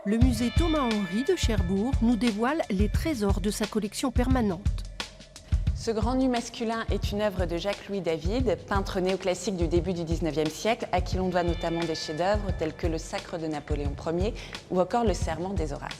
Le musée Thomas-Henry de Cherbourg nous dévoile les trésors de sa collection permanente. Ce grand nu masculin est une œuvre de Jacques-Louis David, peintre néoclassique du début du XIXe siècle, à qui l'on doit notamment des chefs-d'œuvre tels que le Sacre de Napoléon Ier ou encore le Serment des Horaces.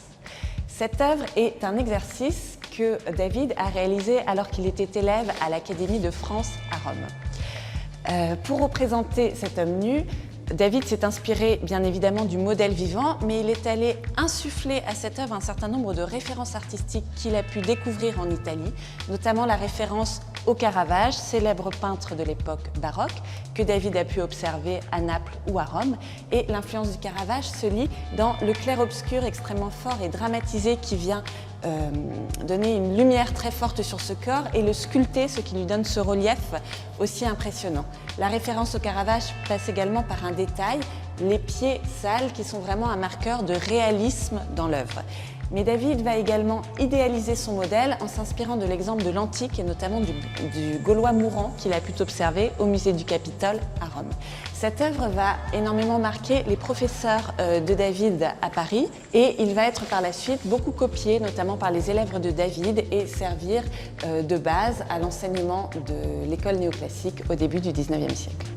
Cette œuvre est un exercice que David a réalisé alors qu'il était élève à l'Académie de France à Rome. Pour représenter cet homme nu, David s'est inspiré bien évidemment du modèle vivant, mais il est allé insuffler à cette œuvre un certain nombre de références artistiques qu'il a pu découvrir en Italie, notamment la référence au Caravage, célèbre peintre de l'époque baroque, que David a pu observer à Naples ou à Rome. Et l'influence du Caravage se lit dans le clair-obscur extrêmement fort et dramatisé qui vient donner une lumière très forte sur ce corps et le sculpter, ce qui lui donne ce relief aussi impressionnant. La référence au Caravage passe également par un détail, les pieds sales qui sont vraiment un marqueur de réalisme dans l'œuvre. Mais David va également idéaliser son modèle en s'inspirant de l'exemple de l'antique et notamment du Gaulois mourant qu'il a pu observer au musée du Capitole à Rome. Cette œuvre va énormément marquer les professeurs de David à Paris et il va être par la suite beaucoup copié, notamment par les élèves de David et servir de base à l'enseignement de l'école néoclassique au début du XIXe siècle.